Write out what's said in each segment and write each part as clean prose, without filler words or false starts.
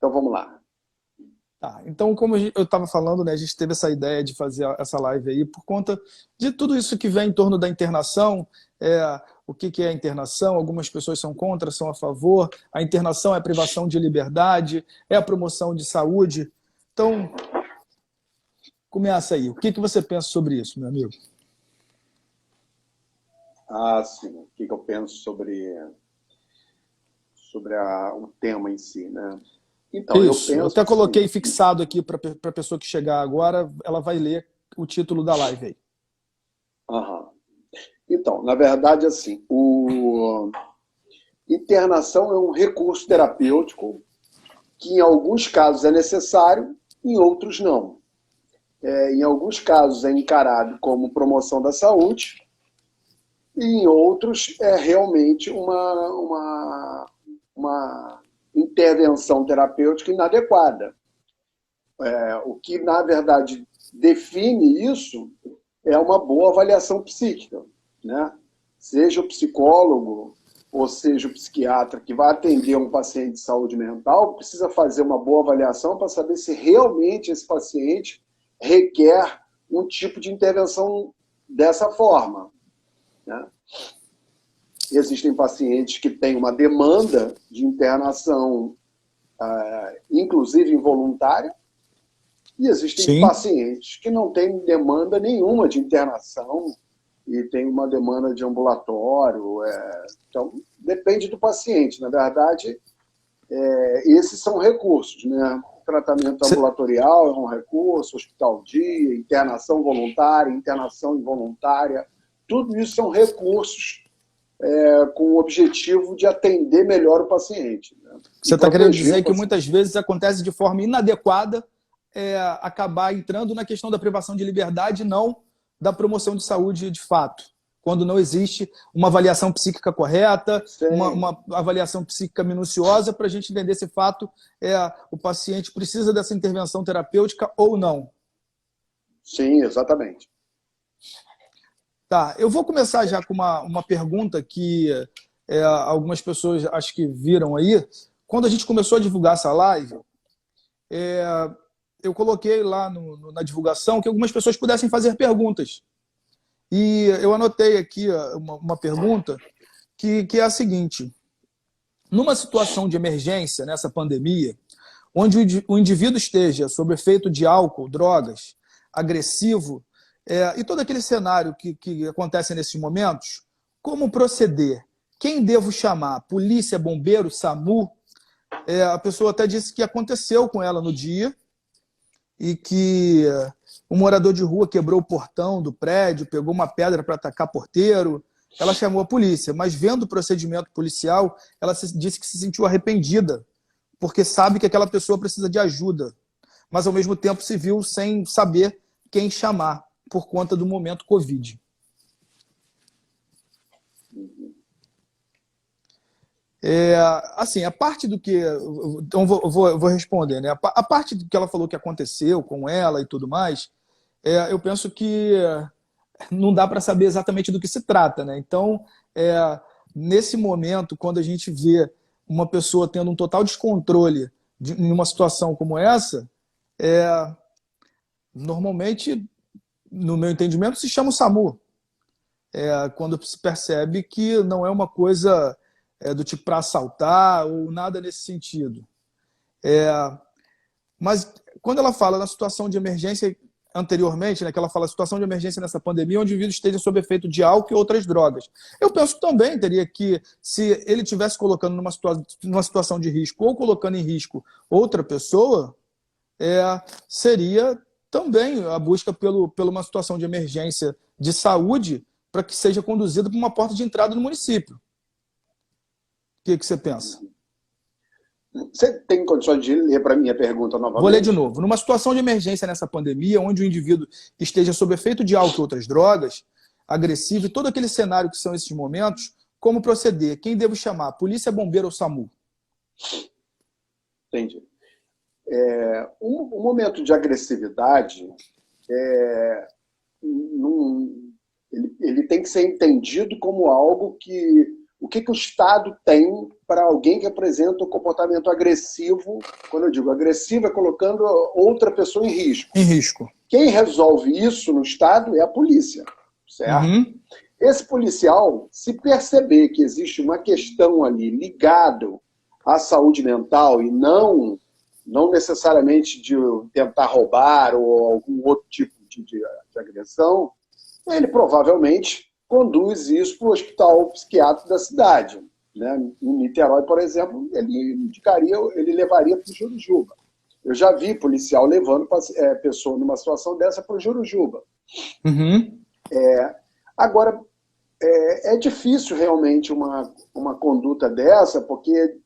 Então vamos lá. Tá, então, como eu estava falando, né, a gente teve essa ideia de fazer essa live aí por conta de tudo isso que vem em torno da internação, o que é a internação, algumas pessoas são contra, são a favor, a internação é a privação de liberdade, é a promoção de saúde. Então, começa aí. O que você pensa sobre isso, meu amigo? Sim. O que eu penso sobre o tema em si, né? Então, eu Isso, eu penso até assim... coloquei fixado aqui para a pessoa que chegar agora, ela vai ler o título da live aí. Aham. Então, na verdade, assim, internação é um recurso terapêutico que em alguns casos é necessário, em outros não. Em alguns casos é encarado como promoção da saúde e em outros é realmente uma intervenção terapêutica inadequada. O que, na verdade, define isso é uma boa avaliação psíquica, né? Seja o psicólogo ou seja o psiquiatra que vai atender um paciente de saúde mental, precisa fazer uma boa avaliação para saber se realmente esse paciente requer um tipo de intervenção dessa forma, né? Existem pacientes que têm uma demanda de internação, inclusive involuntária, e existem Sim. pacientes que não têm demanda nenhuma de internação e tem uma demanda de ambulatório. Então, depende do paciente. Na verdade, esses são recursos, né? Tratamento ambulatorial é um recurso, hospital-dia, internação voluntária, internação involuntária. Tudo isso são recursos com o objetivo de atender melhor o paciente, né? Você está querendo dizer que muitas vezes acontece de forma inadequada acabar entrando na questão da privação de liberdade, não da promoção de saúde de fato, quando não existe uma avaliação psíquica correta, uma avaliação psíquica minuciosa para a gente entender se fato o paciente precisa dessa intervenção terapêutica ou não. Sim, exatamente. Tá, eu vou começar já com uma pergunta que algumas pessoas acho que viram aí. Quando a gente começou a divulgar essa live, eu coloquei lá na divulgação que algumas pessoas pudessem fazer perguntas. E eu anotei aqui uma pergunta que é a seguinte. Numa situação de emergência, nessa pandemia, onde o indivíduo esteja sob efeito de álcool, drogas, agressivo, e todo aquele cenário que acontece nesses momentos, como proceder? Quem devo chamar? Polícia, bombeiro, SAMU? A pessoa até disse que aconteceu com ela no dia e que um morador de rua quebrou o portão do prédio, pegou uma pedra para atacar porteiro. Ela chamou a polícia, mas vendo o procedimento policial, ela disse que se sentiu arrependida, porque sabe que aquela pessoa precisa de ajuda, mas ao mesmo tempo se viu sem saber quem chamar, por conta do momento Covid. Assim, a parte do que... Então, vou responder, né? A parte do que ela falou que aconteceu com ela e tudo mais, eu penso que não dá para saber exatamente do que se trata, né? Então, nesse momento, quando a gente vê uma pessoa tendo um total descontrole em uma situação como essa, normalmente, no meu entendimento, se chama o SAMU. Quando se percebe que não é uma coisa do tipo para assaltar ou nada nesse sentido. Mas quando ela fala na situação de emergência anteriormente, né, que ela fala situação de emergência nessa pandemia, onde o indivíduo esteja sob efeito de álcool e outras drogas. Eu penso que também teria que, se ele estivesse colocando numa situação de risco ou colocando em risco outra pessoa, seria também a busca por uma situação de emergência de saúde para que seja conduzida por uma porta de entrada no município. O que você pensa? Você tem condições de ler para mim a pergunta novamente? Vou ler de novo. Numa situação de emergência nessa pandemia, onde o indivíduo esteja sob efeito de álcool e outras drogas, agressivo, e todo aquele cenário que são esses momentos, como proceder? Quem devo chamar? Polícia, bombeiro ou SAMU? Entendi. Um momento de agressividade, ele tem que ser entendido como algo que o que o Estado tem para alguém que apresenta um comportamento agressivo. Quando eu digo agressivo, é colocando outra pessoa em risco. Em risco. Quem resolve isso no Estado é a polícia, certo? Uhum. Esse policial, se perceber que existe uma questão ali ligada à saúde mental e não necessariamente de tentar roubar ou algum outro tipo de agressão, ele provavelmente conduz isso para o hospital psiquiátrico da cidade. Né? Em Niterói, por exemplo, ele levaria para o Jurujuba. Eu já vi policial levando pessoa numa situação dessa para o Jurujuba. Uhum. Agora, é difícil realmente uma conduta dessa, porque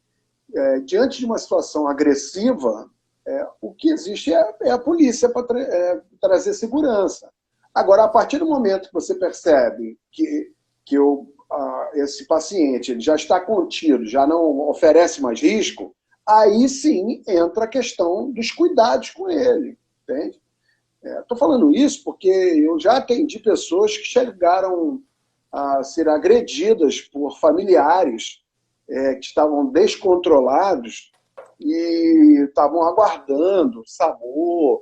diante de uma situação agressiva, o que existe é a polícia para trazer segurança. Agora, a partir do momento que você percebe que esse paciente ele já está contido, já não oferece mais risco, aí sim entra a questão dos cuidados com ele. Entende? Estou falando isso porque eu já atendi pessoas que chegaram a ser agredidas por familiares que estavam descontrolados e estavam aguardando SAMU.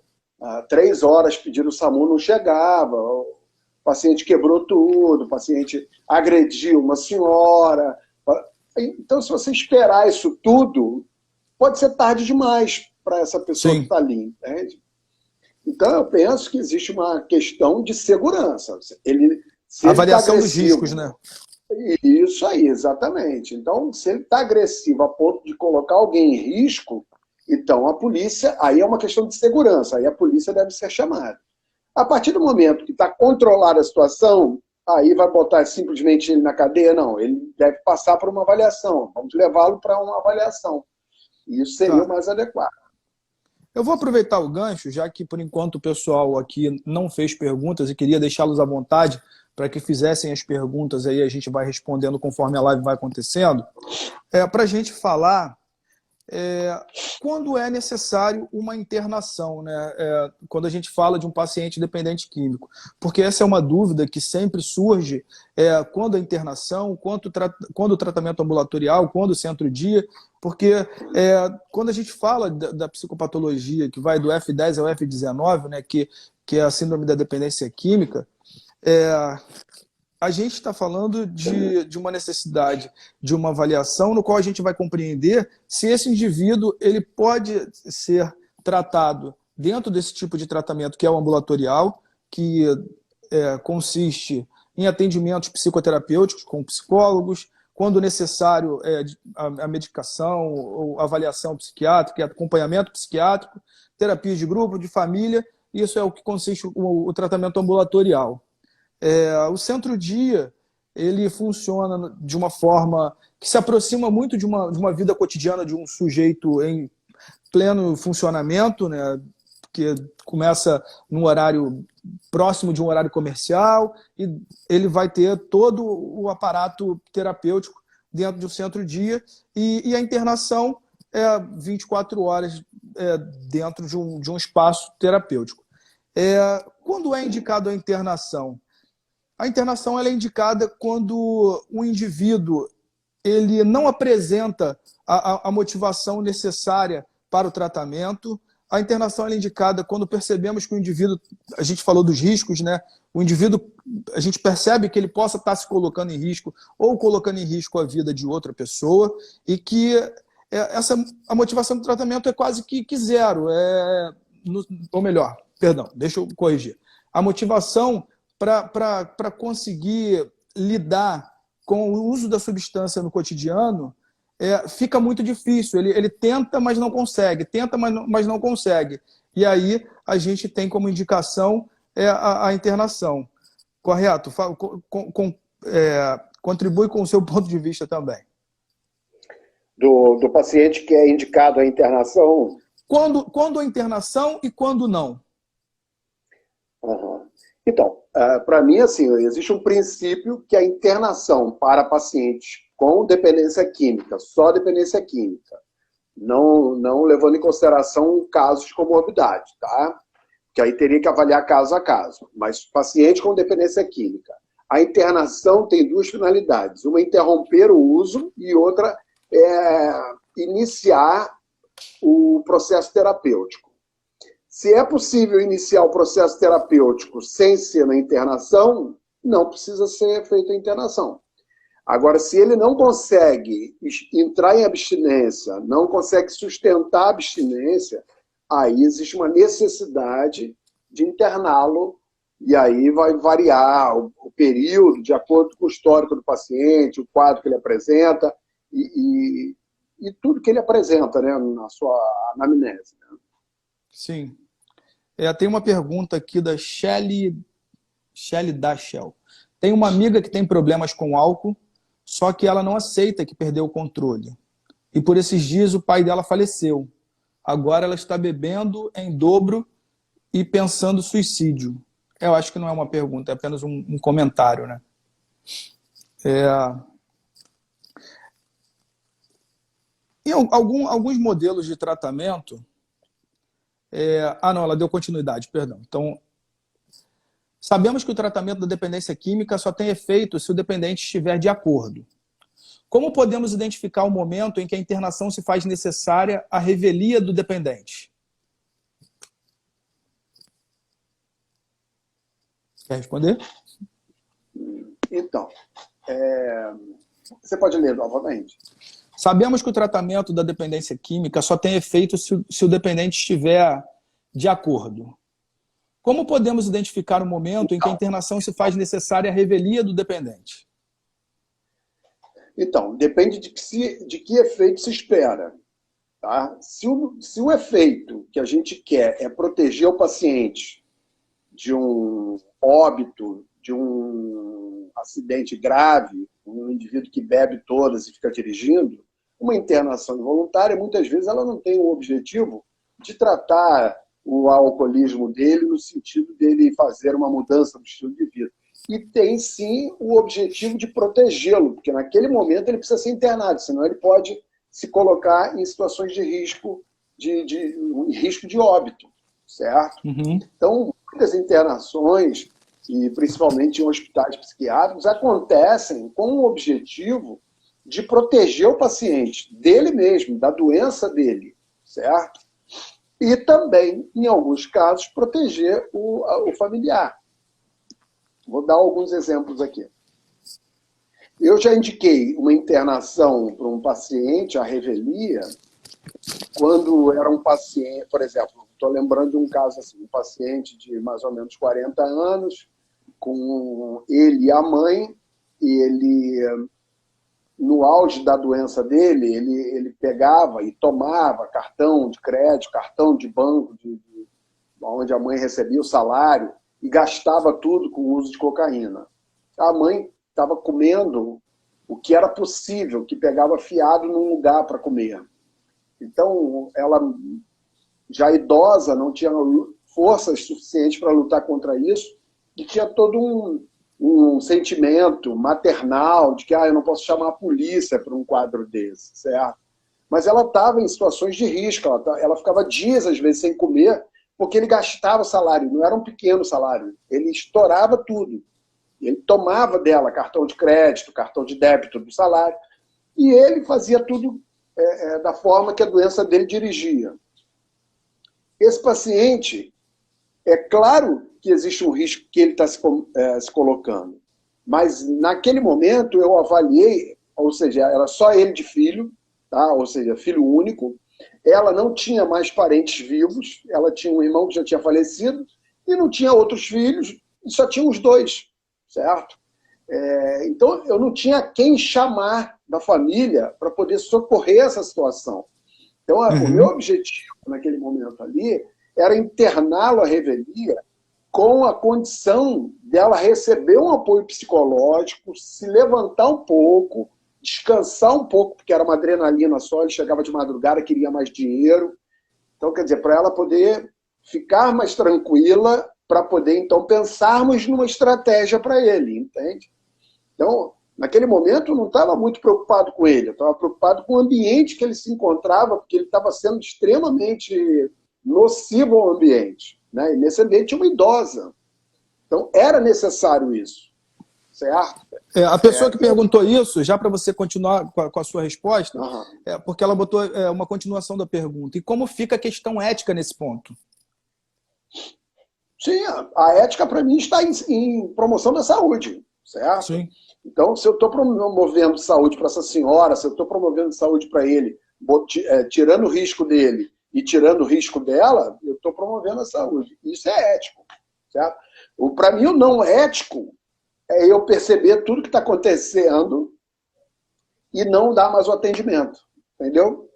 3 horas pedindo o SAMU, não chegava. O paciente quebrou tudo, o paciente agrediu uma senhora. Então, se você esperar isso tudo, pode ser tarde demais para essa pessoa Sim. que está ali, entende? Então, eu penso que existe uma questão de segurança. Avaliação dos riscos, né? Isso aí, exatamente. Então, se ele está agressivo a ponto de colocar alguém em risco, então a polícia, aí é uma questão de segurança, aí a polícia deve ser chamada. A partir do momento que está controlada a situação, aí vai botar simplesmente ele na cadeia? Não, ele deve passar por uma avaliação. Vamos levá-lo para uma avaliação. Isso seria o mais adequado. Eu vou aproveitar o gancho, já que por enquanto o pessoal aqui não fez perguntas e queria deixá-los à vontade para que fizessem as perguntas, aí a gente vai respondendo conforme a live vai acontecendo, para a gente falar quando é necessário uma internação, né? Quando a gente fala de um paciente dependente químico. Porque essa é uma dúvida que sempre surge quando a internação, quando o tratamento ambulatorial, quando o centro-dia, porque quando a gente fala da psicopatologia, que vai do F10 ao F19, né, que é a síndrome da dependência química, a gente está falando de uma necessidade de uma avaliação no qual a gente vai compreender se esse indivíduo ele pode ser tratado dentro desse tipo de tratamento que é o ambulatorial, que consiste em atendimentos psicoterapêuticos com psicólogos, quando necessário a medicação ou avaliação psiquiátrica, acompanhamento psiquiátrico, terapias de grupo, de família, isso é o que consiste o tratamento ambulatorial. O centro-dia ele funciona de uma forma que se aproxima muito de uma vida cotidiana de um sujeito em pleno funcionamento, né, que começa num horário próximo de um horário comercial e ele vai ter todo o aparato terapêutico dentro de um centro-dia e a internação é 24 horas dentro de um espaço terapêutico. Quando é indicado a internação? A internação ela é indicada quando o indivíduo ele não apresenta a motivação necessária para o tratamento. A internação ela é indicada quando percebemos que o indivíduo, a gente falou dos riscos, né? O indivíduo, a gente percebe que ele possa estar se colocando em risco ou colocando em risco a vida de outra pessoa e que a motivação do tratamento é quase que zero. Ou melhor, perdão, deixa eu corrigir. A motivação para conseguir lidar com o uso da substância no cotidiano fica muito difícil. Ele tenta, mas não consegue. Tenta, mas não consegue. E aí a gente tem como indicação a internação. Correto? Contribui com o seu ponto de vista também. Do paciente que é indicado a internação? Quando a internação e quando não? Uhum. Então, para mim, assim, existe um princípio que a internação para pacientes com dependência química, só dependência química, não levando em consideração casos de comorbidade, tá? Que aí teria que avaliar caso a caso. Mas paciente com dependência química, a internação tem duas finalidades. Uma, interromper o uso, e outra, iniciar o processo terapêutico. Se é possível iniciar o processo terapêutico sem ser na internação, não precisa ser feita a internação. Agora, se ele não consegue entrar em abstinência, não consegue sustentar a abstinência, aí existe uma necessidade de interná-lo, e aí vai variar o período de acordo com o histórico do paciente, o quadro que ele apresenta e tudo que ele apresenta, né, na sua anamnese. Né? Sim. Tem uma pergunta aqui da Shelly Dachel. Tem uma amiga que tem problemas com álcool, só que ela não aceita que perdeu o controle. E por esses dias o pai dela faleceu. Agora ela está bebendo em dobro e pensando suicídio. Eu acho que não é uma pergunta, é apenas um comentário, né? Em alguns modelos de tratamento... não, ela deu continuidade, perdão. Então, sabemos que o tratamento da dependência química só tem efeito se o dependente estiver de acordo. Como podemos identificar o momento em que a internação se faz necessária à revelia do dependente? Quer responder? Então, você pode ler novamente? Sabemos que o tratamento da dependência química só tem efeito se o dependente estiver de acordo. Como podemos identificar o momento em que a internação se faz necessária à revelia do dependente? Então, depende de que efeito se espera. Tá? Se o efeito que a gente quer é proteger o paciente de um óbito, de um acidente grave, um indivíduo que bebe todas e fica dirigindo, uma internação involuntária, muitas vezes, ela não tem o objetivo de tratar o alcoolismo dele no sentido dele fazer uma mudança do estilo de vida. E tem, sim, o objetivo de protegê-lo, porque naquele momento ele precisa ser internado, senão ele pode se colocar em situações de risco de óbito, certo? Uhum. Então, muitas internações, e principalmente em hospitais psiquiátricos, acontecem com o objetivo de proteger o paciente dele mesmo, da doença dele, certo? E também, em alguns casos, proteger o familiar. Vou dar alguns exemplos aqui. Eu já indiquei uma internação para um paciente, a revelia, quando era um paciente, por exemplo, estou lembrando de um caso assim, um paciente de mais ou menos 40 anos, com ele e a mãe, e ele, no auge da doença dele, ele pegava e tomava cartão de crédito, cartão de banco, onde a mãe recebia o salário, e gastava tudo com o uso de cocaína. A mãe estava comendo o que era possível, que pegava fiado num lugar para comer. Então, ela, já idosa, não tinha forças suficientes para lutar contra isso, e tinha todo um sentimento maternal de que eu não posso chamar a polícia para um quadro desse, certo? Mas ela estava em situações de risco, ela ficava dias, às vezes, sem comer, porque ele gastava o salário, não era um pequeno salário, ele estourava tudo. Ele tomava dela cartão de crédito, cartão de débito do salário, e ele fazia tudo da forma que a doença dele dirigia. Esse paciente, é claro que existe um risco que ele está se colocando, mas naquele momento eu avaliei, ou seja, era só ele de filho, tá? Ou seja, filho único, ela não tinha mais parentes vivos, ela tinha um irmão que já tinha falecido, e não tinha outros filhos, e só tinha os dois, certo? Então, eu não tinha quem chamar da família para poder socorrer essa situação. Então, o meu objetivo naquele momento ali era interná-lo à revelia com a condição dela receber um apoio psicológico, se levantar um pouco, descansar um pouco, porque era uma adrenalina só, ele chegava de madrugada, queria mais dinheiro. Então, quer dizer, para ela poder ficar mais tranquila, para poder, então, pensarmos numa estratégia para ele, entende? Então, naquele momento, eu não estava muito preocupado com ele, eu estava preocupado com o ambiente que ele se encontrava, porque ele estava sendo extremamente nocivo ao ambiente, né? E nesse ambiente tinha uma idosa. Então, era necessário isso. certo? A pessoa que perguntou isso, já para você continuar com a sua resposta, Uhum. porque ela botou uma continuação da pergunta. E como fica a questão ética nesse ponto? Sim, a ética, para mim, está em promoção da saúde, certo? Sim. Então, se eu estou promovendo saúde para essa senhora, se eu estou promovendo saúde para ele, tirando o risco dele e tirando o risco dela, eu estou promovendo a saúde. Isso é ético, certo? Para mim, o não ético é eu perceber tudo que está acontecendo e não dar mais o atendimento, entendeu?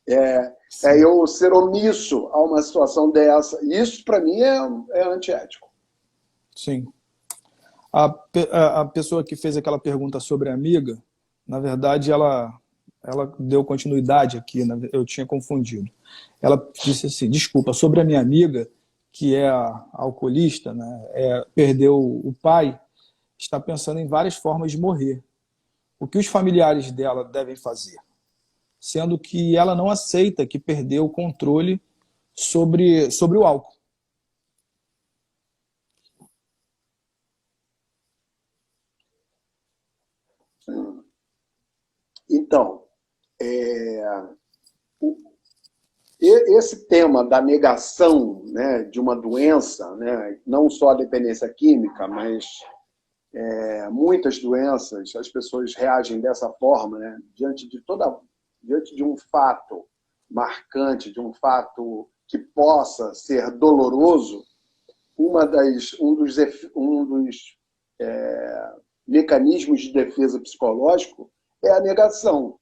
É eu ser omisso a uma situação dessa. Isso, para mim, é antiético. Sim. A pessoa que fez aquela pergunta sobre a amiga, na verdade, ela deu continuidade aqui, eu tinha confundido. Ela disse assim, desculpa, sobre a minha amiga, que é a alcoolista, né, perdeu o pai, está pensando em várias formas de morrer. O que os familiares dela devem fazer? Sendo que ela não aceita que perdeu o controle sobre o álcool. Então, esse tema da negação, né, de uma doença, né, não só a dependência química, mas muitas doenças, as pessoas reagem dessa forma, né, diante de um fato marcante, de um fato que possa ser doloroso. Um dos mecanismos de defesa psicológico é a negação.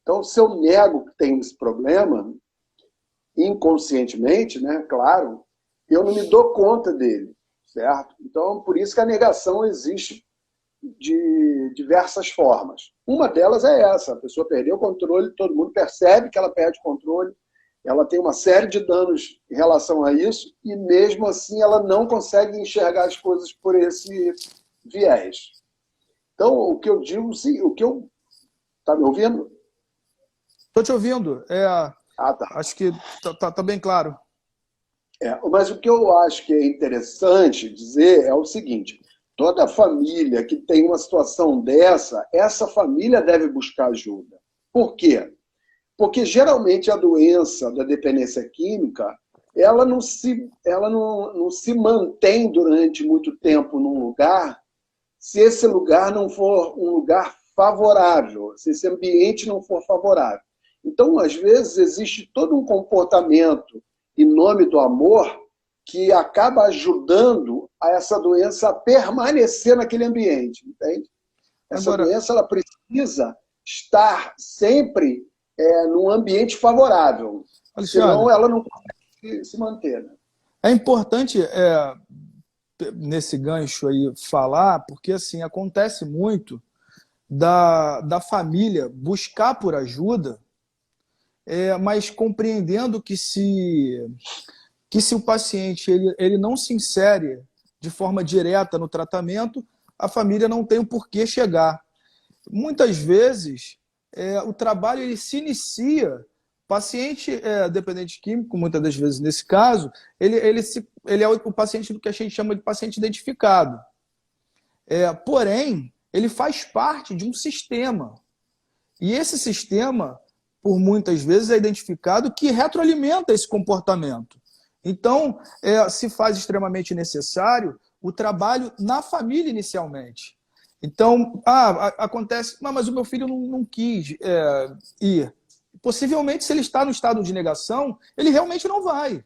Então, se eu nego que tenho esse problema, inconscientemente, né, claro, eu não me dou conta dele, certo? Então, por isso que a negação existe de diversas formas. Uma delas é essa, a pessoa perdeu o controle, todo mundo percebe que ela perde o controle, ela tem uma série de danos em relação a isso, e mesmo assim ela não consegue enxergar as coisas por esse viés. Então, o que eu digo, sim, Tá me ouvindo? Estou te ouvindo. Tá. Acho que tá bem claro. Mas o que eu acho que é interessante dizer é o seguinte: toda família que tem uma situação dessa, essa família deve buscar ajuda. Por quê? Porque geralmente a doença da dependência química, ela não se mantém durante muito tempo num lugar se esse lugar não for um lugar favorável, se esse ambiente não for favorável. Então, às vezes, existe todo um comportamento em nome do amor que acaba ajudando a essa doença a permanecer naquele ambiente, entende? Essa doença ela precisa estar sempre num ambiente favorável, Alexandre, senão ela não consegue se manter. Né? É importante, nesse gancho aí, falar, porque assim, acontece muito da família buscar por ajuda, mas compreendendo que se o paciente ele não se insere de forma direta no tratamento, a família não tem o porquê chegar. Muitas vezes, o trabalho ele se inicia, paciente dependente químico, muitas das vezes nesse caso, ele é o paciente do que a gente chama de paciente identificado. Porém, ele faz parte de um sistema. E esse sistema, por muitas vezes, é identificado que retroalimenta esse comportamento. Então, se faz extremamente necessário o trabalho na família inicialmente. Então, acontece, mas o meu filho não quis ir. Possivelmente, se ele está no estado de negação, ele realmente não vai.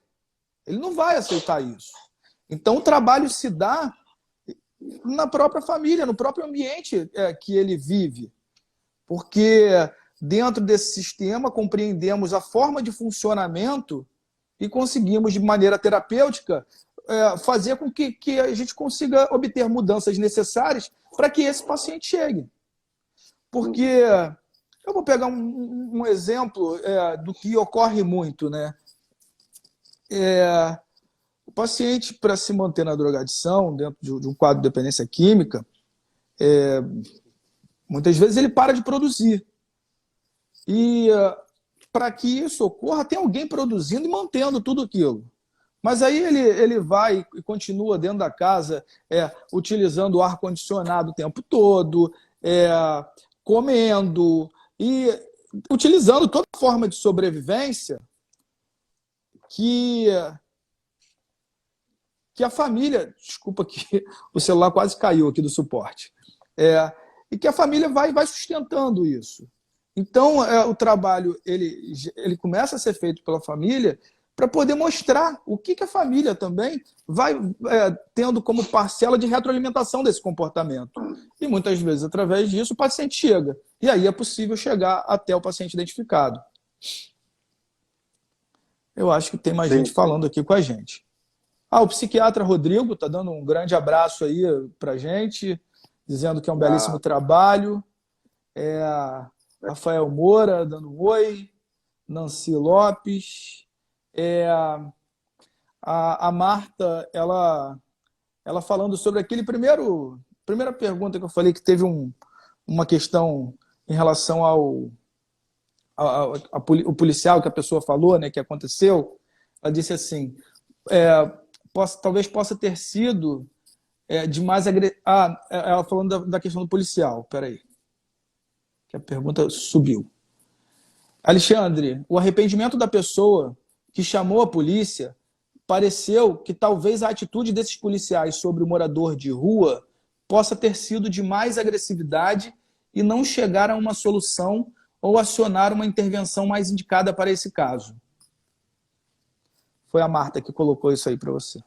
Ele não vai aceitar isso. Então, o trabalho se dá na própria família, no próprio ambiente que ele vive. Porque dentro desse sistema compreendemos a forma de funcionamento e conseguimos, de maneira terapêutica, fazer com que a gente consiga obter mudanças necessárias para que esse paciente chegue. Porque eu vou pegar um exemplo do que ocorre muito, né? O paciente, para se manter na drogadição, dentro de um quadro de dependência química, muitas vezes ele para de produzir. E para que isso ocorra, tem alguém produzindo e mantendo tudo aquilo. Mas aí ele vai e continua dentro da casa, utilizando o ar-condicionado o tempo todo, comendo e utilizando toda forma de sobrevivência que a família... Desculpa que o celular quase caiu aqui do suporte. E que a família vai sustentando isso. Então, o trabalho ele começa a ser feito pela família para poder mostrar o que a família também vai tendo como parcela de retroalimentação desse comportamento. E muitas vezes, através disso, o paciente chega. E aí é possível chegar até o paciente identificado. Eu acho que tem mais gente falando aqui com a gente. O psiquiatra Rodrigo está dando um grande abraço aí para a gente, dizendo que é um belíssimo trabalho. Rafael Moura dando um oi. Nancy Lopes. A Marta, ela falando sobre aquele primeira pergunta que eu falei, que teve uma questão em relação ao policial que a pessoa falou, né, que aconteceu. Ela disse assim, talvez possa ter sido demais agressivo. Ela falando da questão do policial. Peraí, que a pergunta subiu. Alexandre, o arrependimento da pessoa que chamou a polícia, pareceu que talvez a atitude desses policiais sobre o morador de rua possa ter sido de mais agressividade e não chegar a uma solução ou acionar uma intervenção mais indicada para esse caso. Foi a Marta que colocou isso aí para você.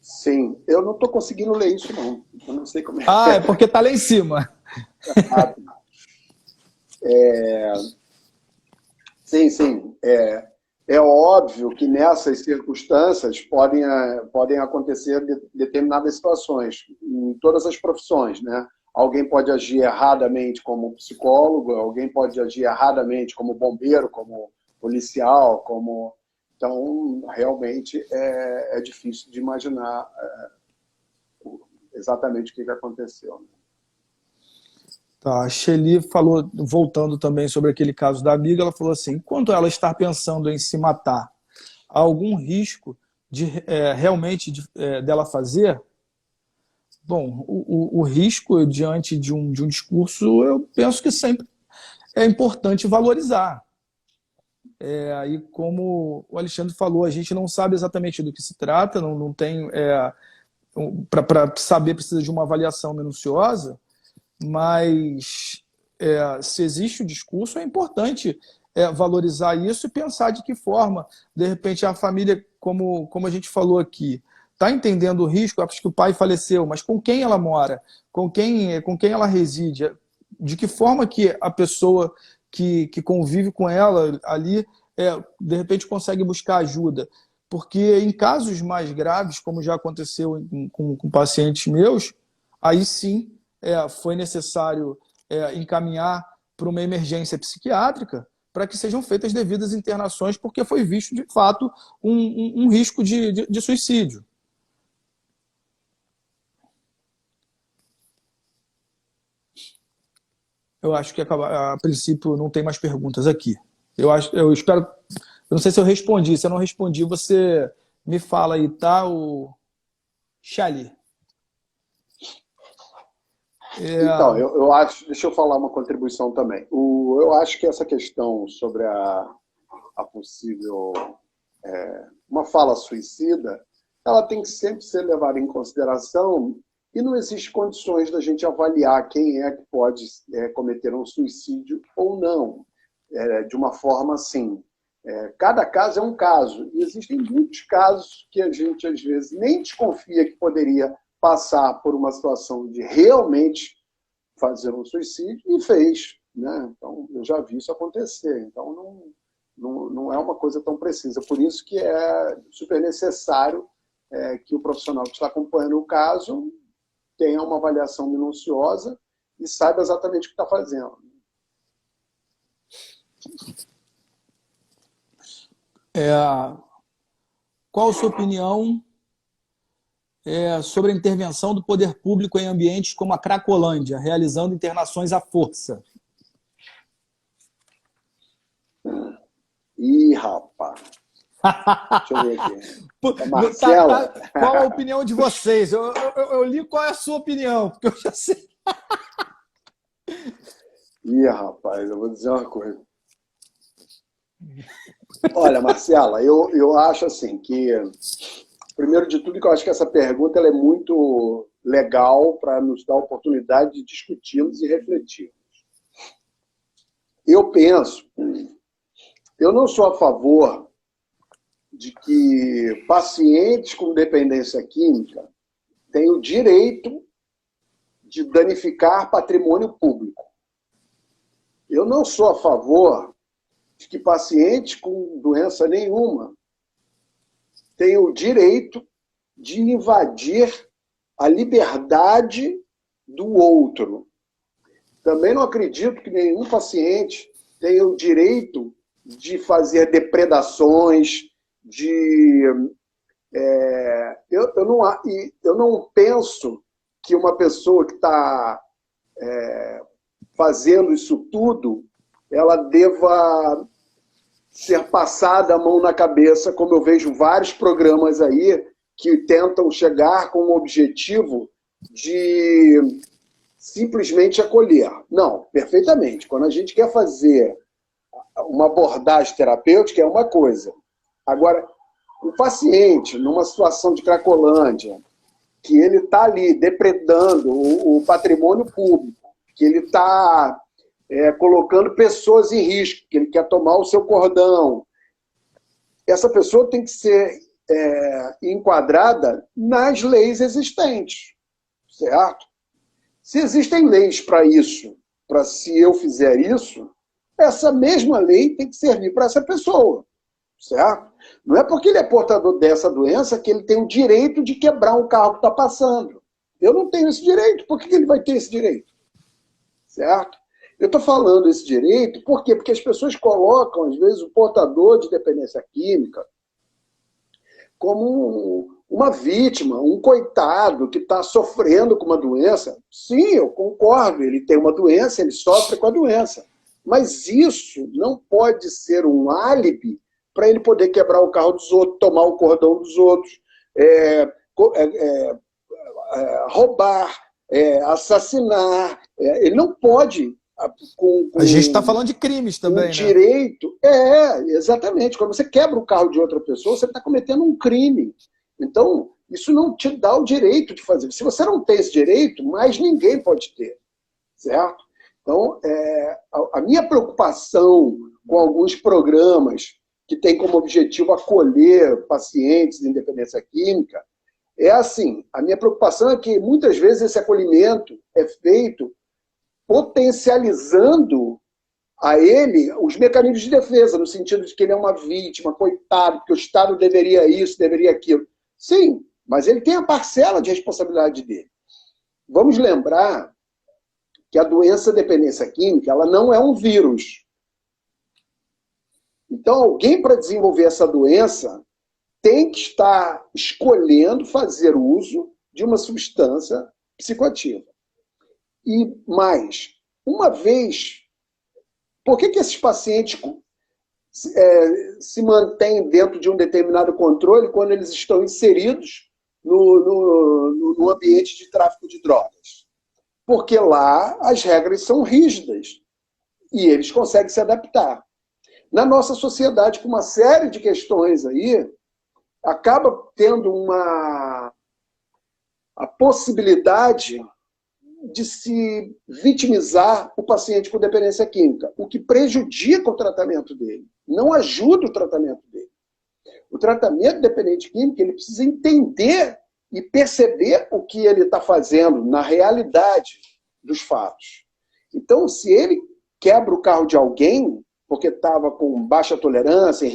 Sim, eu não estou conseguindo ler isso, não. Eu não sei como é. É porque está lá em cima. Sim. É óbvio que nessas circunstâncias podem acontecer determinadas situações, em todas as profissões, né? Alguém pode agir erradamente como psicólogo, alguém pode agir erradamente como bombeiro, como policial, como... Então, realmente, é difícil de imaginar exatamente o que aconteceu. Né? Tá, a Shelly falou, voltando também sobre aquele caso da amiga, ela falou assim, enquanto ela está pensando em se matar, há algum risco de realmente dela fazer? Bom, o risco diante de um discurso, eu penso que sempre é importante valorizar. Aí, como o Alexandre falou, a gente não sabe exatamente do que se trata, não tem... para saber, precisa de uma avaliação minuciosa, mas se existe o discurso, é importante valorizar isso e pensar de que forma, de repente, a família, como a gente falou aqui, está entendendo o risco, acho que o pai faleceu, mas com quem ela mora, com quem ela reside, de que forma que a pessoa que convive com ela ali, de repente consegue buscar ajuda. Porque em casos mais graves, como já aconteceu com pacientes meus, aí sim foi necessário encaminhar para uma emergência psiquiátrica para que sejam feitas devidas internações, porque foi visto, de fato, um risco de suicídio. Eu acho que, a princípio, não tem mais perguntas aqui. Eu espero... Eu não sei se eu respondi. Se eu não respondi, você me fala aí, tá, o Xali? Então, eu acho... Deixa eu falar uma contribuição também. Eu acho que essa questão sobre a possível... uma fala suicida, ela tem que sempre ser levada em consideração e não existe condições da gente avaliar quem é que pode cometer um suicídio ou não, de uma forma assim. Cada caso é um caso, e existem muitos casos que a gente, às vezes, nem desconfia que poderia passar por uma situação de realmente fazer um suicídio, e fez. Né? Então, eu já vi isso acontecer. Então, não é uma coisa tão precisa. Por isso que é super necessário que o profissional que está acompanhando o caso tenha uma avaliação minuciosa e saiba exatamente o que está fazendo. Qual a sua opinião sobre a intervenção do poder público em ambientes como a Cracolândia, realizando internações à força? Ih, rapaz. Deixa eu ver aqui. A Marcela. Qual a opinião de vocês? Eu li qual é a sua opinião, porque eu já sei. Ih, rapaz, eu vou dizer uma coisa. Olha, Marcela, eu acho assim que, primeiro de tudo, que eu acho que essa pergunta ela é muito legal para nos dar a oportunidade de discutirmos e refletirmos. Eu penso, eu não sou a favor de que pacientes com dependência química tenham o direito de danificar patrimônio público. Eu não sou a favor de que pacientes com doença nenhuma tenham o direito de invadir a liberdade do outro. Também não acredito que nenhum paciente tenha o direito de fazer depredações, eu não penso que uma pessoa que está fazendo isso tudo, ela deva ser passada a mão na cabeça, como eu vejo vários programas aí que tentam chegar com o objetivo de simplesmente acolher. Não, perfeitamente. Quando a gente quer fazer uma abordagem terapêutica é uma coisa. Agora, o paciente, numa situação de Cracolândia, que ele está ali depredando o patrimônio público, que ele está colocando pessoas em risco, que ele quer tomar o seu cordão, essa pessoa tem que ser enquadrada nas leis existentes, certo? Se existem leis para isso, para se eu fizer isso, essa mesma lei tem que servir para essa pessoa, certo? Não é porque ele é portador dessa doença que ele tem o direito de quebrar um carro que está passando. Eu não tenho esse direito. Por que ele vai ter esse direito? Certo? Eu estou falando esse direito, por quê? Porque as pessoas colocam, às vezes, o portador de dependência química como uma vítima, um coitado que está sofrendo com uma doença. Sim, eu concordo, ele tem uma doença, ele sofre com a doença. Mas isso não pode ser um álibi para ele poder quebrar o carro dos outros, tomar o cordão dos outros, roubar, assassinar. Ele não pode... A gente está falando de crimes também, direito, exatamente. Quando você quebra o carro de outra pessoa, você está cometendo um crime. Então, isso não te dá o direito de fazer. Se você não tem esse direito, mais ninguém pode ter, certo? Então, a minha preocupação com alguns programas que têm como objetivo acolher pacientes de dependência química é assim, a minha preocupação é que muitas vezes esse acolhimento é feito potencializando a ele os mecanismos de defesa, no sentido de que ele é uma vítima, coitado, que o Estado deveria isso, deveria aquilo. Sim, mas ele tem a parcela de responsabilidade dele. Vamos lembrar que a doença dependência química ela não é um vírus. Então, alguém para desenvolver essa doença tem que estar escolhendo fazer uso de uma substância psicoativa. E mais, uma vez, por que esses pacientes se mantêm dentro de um determinado controle quando eles estão inseridos no ambiente de tráfico de drogas? Porque lá as regras são rígidas e eles conseguem se adaptar. Na nossa sociedade, com uma série de questões aí, acaba tendo a possibilidade de se vitimizar o paciente com dependência química, o que prejudica o tratamento dele, não ajuda o tratamento dele. O tratamento dependente químico, ele precisa entender e perceber o que ele está fazendo na realidade dos fatos. Então, se ele quebra o carro de alguém, porque estava com baixa tolerância,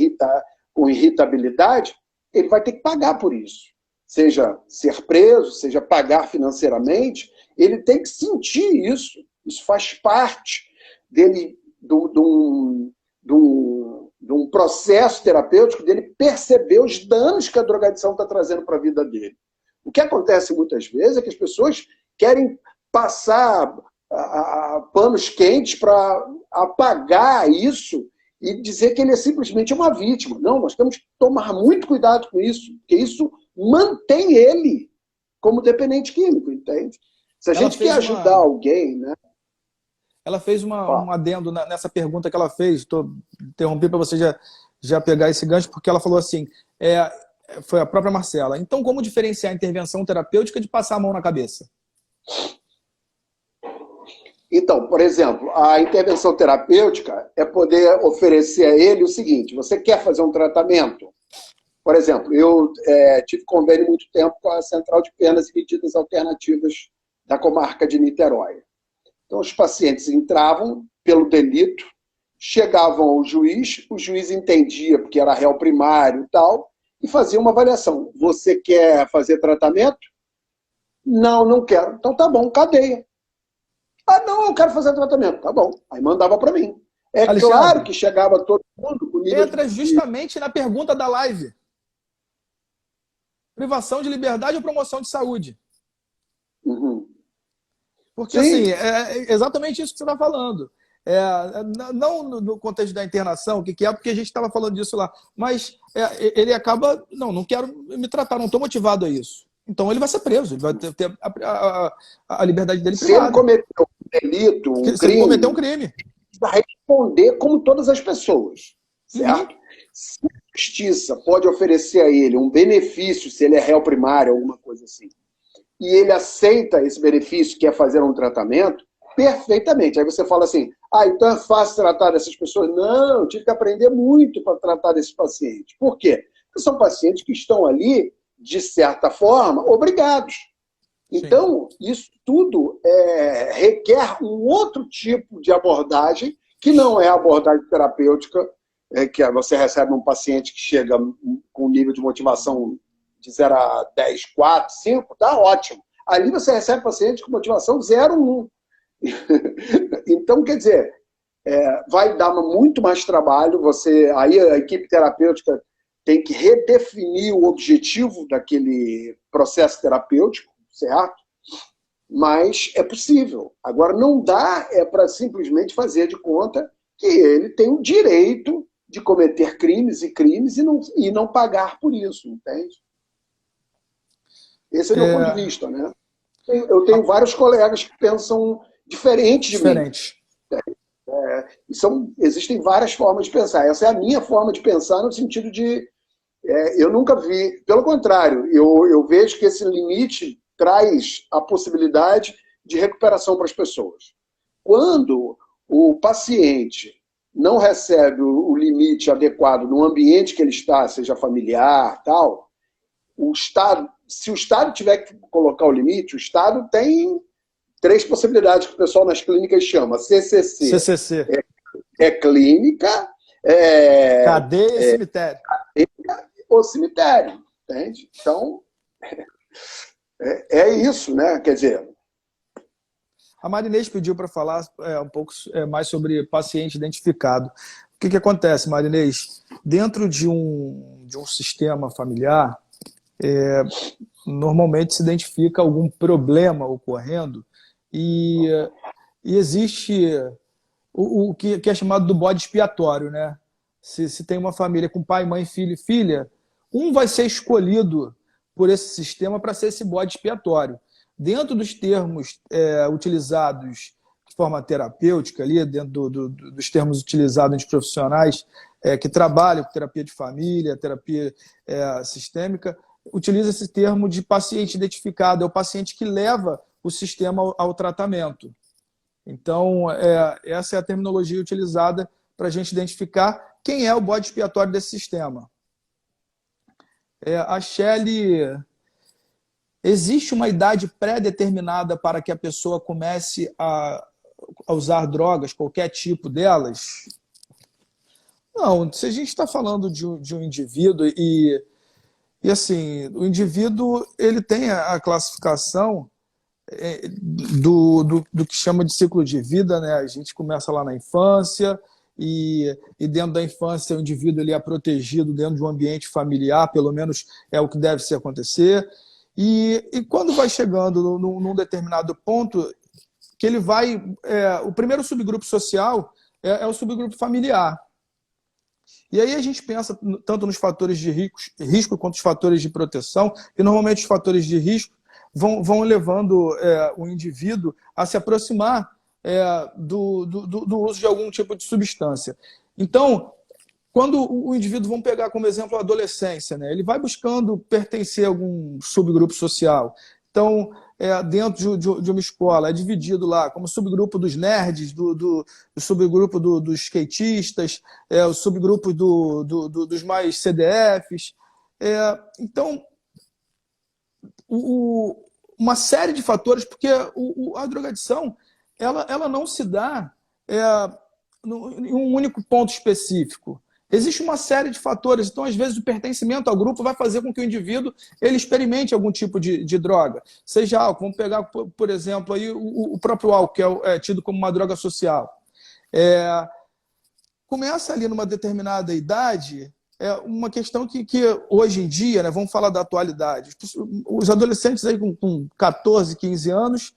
com irritabilidade, ele vai ter que pagar por isso. Seja ser preso, seja pagar financeiramente, ele tem que sentir isso. Isso faz parte dele, de um processo terapêutico, dele perceber os danos que a drogadição está trazendo para a vida dele. O que acontece muitas vezes é que as pessoas querem passar panos quentes para apagar isso e dizer que ele é simplesmente uma vítima. Não, nós temos que tomar muito cuidado com isso, porque isso mantém ele como dependente químico, entende? Se a Ela gente quer fez ajudar alguém, né? ela fez um Ó, adendo nessa pergunta que ela fez. Interrompi para você já pegar esse gancho, porque ela falou assim, foi a própria Marcela. Então, como diferenciar a intervenção terapêutica de passar a mão na cabeça? então, por exemplo, a intervenção terapêutica é poder oferecer a ele o seguinte: você quer fazer um tratamento? Por exemplo, eu tive convênio muito tempo com a Central de Penas e Medidas Alternativas da comarca de Niterói. Então, os pacientes entravam pelo delito, chegavam ao juiz, o juiz entendia, porque era réu primário e tal, e fazia uma avaliação. Você quer fazer tratamento? Não, não quero. Então tá bom, cadeia. Ah, não, eu quero fazer tratamento. Tá bom. Aí mandava para mim. É Alexandre, claro que chegava todo mundo com nível entra justamente na pergunta da live. Privação de liberdade ou promoção de saúde? Uhum. Porque, Sim. assim, é exatamente isso que você está falando. Não no contexto da internação, o que é, porque a gente estava falando disso lá, mas ele acaba, não quero me tratar, não estou motivado a isso. Então ele vai ser preso, ele vai ter a liberdade dele privada. Se ele cometeu um delito, um Se ele cometer um crime, vai responder como todas as pessoas, certo? Uhum. Se a justiça pode oferecer a ele um benefício, se ele é réu primário, alguma coisa assim, e ele aceita esse benefício, que é fazer um tratamento, perfeitamente. Aí você fala assim, então é fácil tratar dessas pessoas? Não, eu tive que aprender muito para tratar desses pacientes. Por quê? Porque são pacientes que estão ali, de certa forma, obrigados. Então, isso tudo requer um outro tipo de abordagem, que não é a abordagem terapêutica, que você recebe um paciente que chega com um nível de motivação de 0 a 10, 4, 5, tá ótimo. Ali você recebe paciente com motivação 0, 1. Então, quer dizer, vai dar muito mais trabalho. Aí a equipe terapêutica tem que redefinir o objetivo daquele processo terapêutico, certo? Mas é possível. Agora, não dá para simplesmente fazer de conta que ele tem o direito de cometer crimes e não pagar por isso, entende? Esse é o meu ponto de vista, né? Eu tenho vários colegas que pensam diferente de mim. Existem várias formas de pensar. Essa é a minha forma de pensar, no sentido de... eu nunca vi... Pelo contrário, eu vejo que esse limite traz a possibilidade de recuperação para as pessoas. Quando o paciente não recebe o limite adequado no ambiente que ele está, seja familiar, tal, se o Estado tiver que colocar o limite, o Estado tem 3 possibilidades que o pessoal nas clínicas chama. CCC. É clínica, cadeia e cemitério. Cadeia ou cemitério, entende? Então, é isso, né? Quer dizer... A Marinês pediu para falar um pouco mais sobre paciente identificado. O que acontece, Marinês? Dentro de um sistema familiar, normalmente se identifica algum problema ocorrendo e existe o que é chamado do bode expiatório, né? Se tem uma família com pai, mãe, filho e filha, um vai ser escolhido por esse sistema para ser esse bode expiatório. Dentro dos termos utilizados de forma terapêutica, ali, dentro dos termos utilizados entre profissionais que trabalham com terapia de família, terapia sistêmica, utiliza esse termo de paciente identificado, é o paciente que leva o sistema ao tratamento. Então, essa é a terminologia utilizada para a gente identificar quem é o bode expiatório desse sistema. A Shelley... Existe uma idade pré-determinada para que a pessoa comece a usar drogas, qualquer tipo delas? Não, se a gente está falando de um indivíduo e assim, o indivíduo ele tem a classificação do que chama de ciclo de vida, né? A gente começa lá na infância e dentro da infância o indivíduo ele é protegido dentro de um ambiente familiar, pelo menos é o que deve se acontecer. E quando vai chegando num determinado ponto, que ele vai... o primeiro subgrupo social é o subgrupo familiar. E aí a gente pensa tanto nos fatores de risco quanto os fatores de proteção, e normalmente os fatores de risco vão levando o indivíduo a se aproximar do uso de algum tipo de substância. Então, quando o indivíduo, vamos pegar como exemplo a adolescência, né? Ele vai buscando pertencer a algum subgrupo social. Então, dentro de uma escola, é dividido lá como subgrupo dos nerds, do subgrupo dos skatistas, o subgrupo dos mais CDFs. Então, uma série de fatores, porque a drogadição ela não se dá em um único ponto específico. Existe uma série de fatores. Então, às vezes, o pertencimento ao grupo vai fazer com que o indivíduo ele experimente algum tipo de droga. Seja álcool, vamos pegar, por exemplo, aí, o próprio álcool, que é tido como uma droga social. Começa ali numa determinada idade, uma questão que hoje em dia, né, vamos falar da atualidade, os adolescentes aí com 14, 15 anos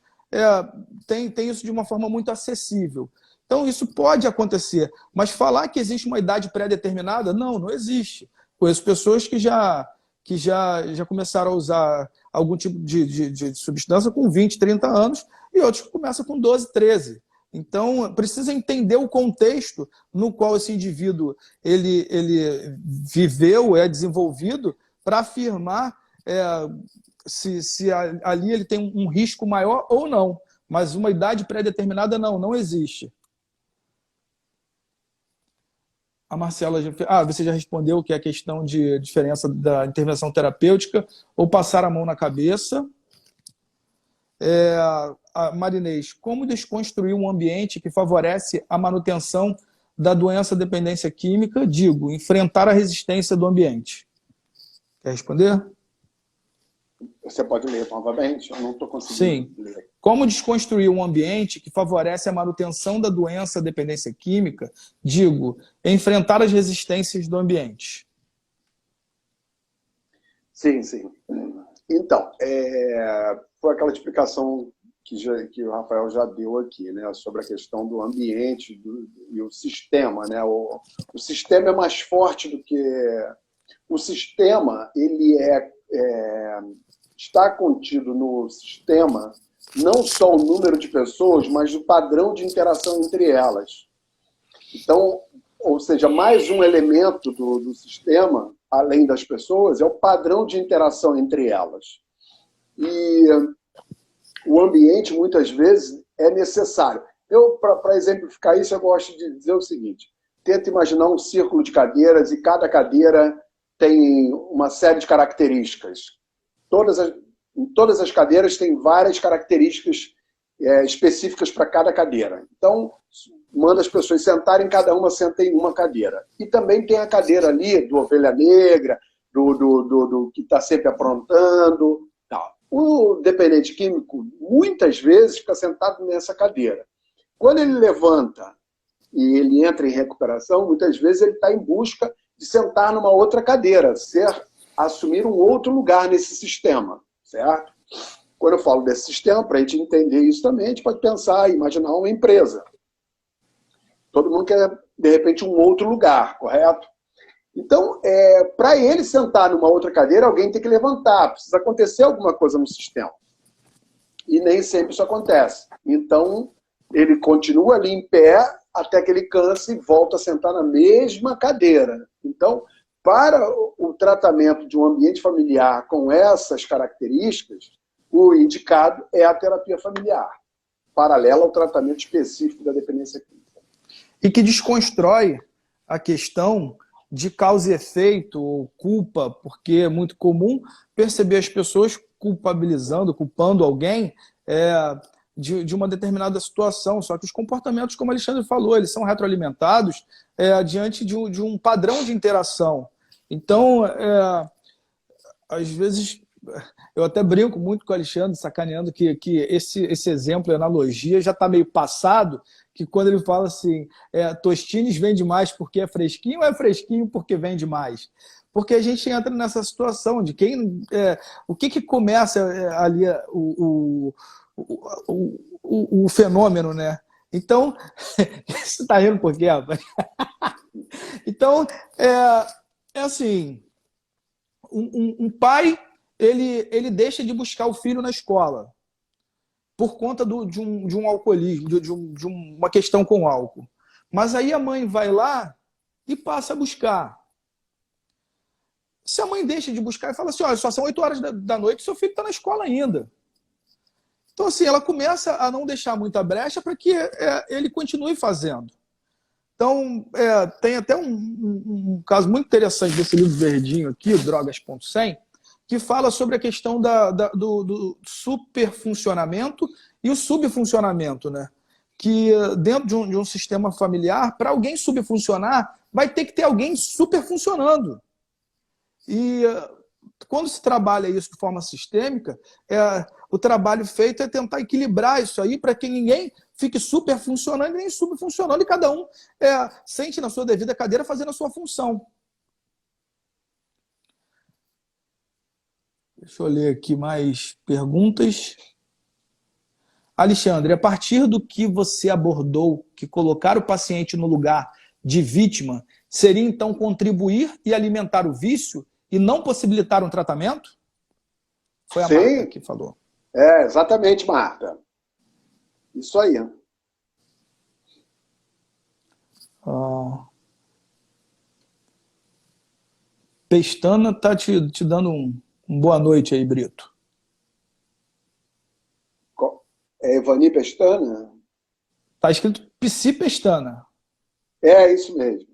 têm isso de uma forma muito acessível. Então, isso pode acontecer, mas falar que existe uma idade pré-determinada, não existe. Conheço pessoas que já começaram a usar algum tipo de substância com 20, 30 anos e outros que começam com 12, 13. Então, precisa entender o contexto no qual esse indivíduo ele viveu, é desenvolvido, para afirmar se ali ele tem um risco maior ou não. Mas uma idade pré-determinada não existe. A Marcela você já respondeu que é a questão de diferença da intervenção terapêutica ou passar a mão na cabeça. A Marinês, como desconstruir um ambiente que favorece a manutenção da doença dependência química? Digo, enfrentar a resistência do ambiente. Quer responder? Você pode ler novamente? Eu não estou conseguindo ler. Como desconstruir um ambiente que favorece a manutenção da doença dependência química? Digo, enfrentar as resistências do ambiente. Sim. Então, foi aquela explicação que o Rafael já deu aqui, né, sobre a questão do ambiente e o sistema. Né? O sistema é mais forte do que... O sistema, ele está contido no sistema não só o número de pessoas, mas o padrão de interação entre elas. Então, ou seja, mais um elemento do sistema, além das pessoas, é o padrão de interação entre elas. E o ambiente, muitas vezes, é necessário. Para exemplificar isso, eu gosto de dizer o seguinte: tenta imaginar um círculo de cadeiras e cada cadeira tem uma série de características. Em todas as cadeiras tem várias características específicas para cada cadeira. Então, manda as pessoas sentarem, cada uma senta em uma cadeira. E também tem a cadeira ali do ovelha negra, do que está sempre aprontando. Tal. O dependente químico, muitas vezes, fica sentado nessa cadeira. Quando ele levanta e ele entra em recuperação, muitas vezes ele está em busca de sentar numa outra cadeira, assumir um outro lugar nesse sistema, certo? Quando eu falo desse sistema, para a gente entender isso também, a gente pode pensar, imaginar uma empresa. Todo mundo quer, de repente, um outro lugar, correto? Então, para ele sentar numa outra cadeira, alguém tem que levantar, precisa acontecer alguma coisa no sistema. E nem sempre isso acontece. Então, ele continua ali em pé até que ele canse e volta a sentar na mesma cadeira. Então, para o tratamento de um ambiente familiar com essas características, o indicado é a terapia familiar, paralela ao tratamento específico da dependência química. E que desconstrói a questão de causa e efeito ou culpa, porque é muito comum perceber as pessoas culpando alguém de uma determinada situação. Só que os comportamentos, como o Alexandre falou, eles são retroalimentados diante de um padrão de interação. Então, às vezes, eu até brinco muito com o Alexandre, sacaneando que esse exemplo, a analogia, já está meio passado, que quando ele fala assim, Tostines vende mais porque é fresquinho ou é fresquinho porque vende mais? Porque a gente entra nessa situação de o que começa ali o fenômeno, né? Então, você está rindo por quê, rapaz? Então, é assim, um pai, ele deixa de buscar o filho na escola por conta de um alcoolismo, de uma questão com álcool. Mas aí a mãe vai lá e passa a buscar. Se a mãe deixa de buscar e fala assim, olha, só são 8 horas da noite, seu filho está na escola ainda. Então, assim, ela começa a não deixar muita brecha para que ele continue fazendo. Então, tem até um caso muito interessante desse livro verdinho aqui, Drogas.100, que fala sobre a questão do superfuncionamento e o subfuncionamento, né? Que dentro de um sistema familiar, para alguém subfuncionar, vai ter que ter alguém superfuncionando. E quando se trabalha isso de forma sistêmica, o trabalho feito é tentar equilibrar isso aí para que ninguém fique super funcionando e nem subfuncionando, e cada um sente na sua devida cadeira fazendo a sua função. Deixa eu ler aqui mais perguntas. Alexandre, a partir do que você abordou, que colocar o paciente no lugar de vítima seria então contribuir e alimentar o vício e não possibilitar um tratamento? Foi a Sim. Marta que falou. Exatamente, Marta. Isso aí. Pestana está te dando um boa noite aí, Brito. É Evani Pestana? Está escrito Psi Pestana. É isso mesmo.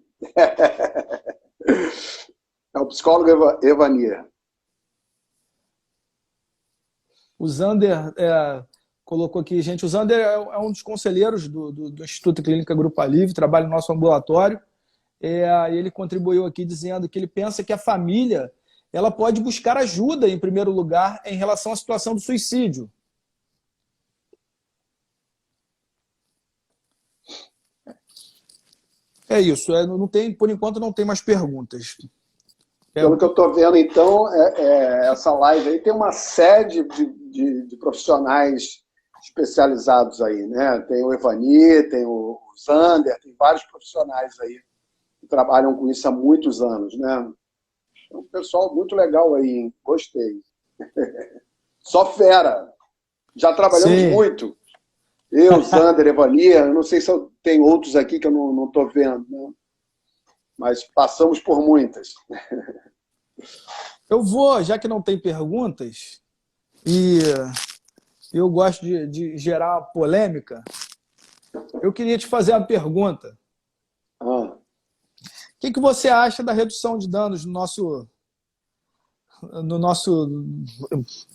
É o psicólogo Evani. O Zander colocou aqui, gente, o Zander é um dos conselheiros do Instituto Clínica Grupo Alívio, trabalha no nosso ambulatório, e ele contribuiu aqui dizendo que ele pensa que a família ela pode buscar ajuda, em primeiro lugar, em relação à situação do suicídio. É isso, não tem, por enquanto não tem mais perguntas. Pelo que eu estou vendo, então, essa live aí tem uma série de profissionais especializados aí, né? Tem o Evani, tem o Zander, tem vários profissionais aí que trabalham com isso há muitos anos, né? É um pessoal muito legal aí, hein? Gostei. Só fera. Já trabalhamos muito. Eu, Zander, Evani, eu não sei se tem outros aqui que eu não estou vendo, né? Mas passamos por muitas. Eu vou, já que não tem perguntas, e eu gosto de gerar polêmica, eu queria te fazer uma pergunta. O que você acha da redução de danos no nosso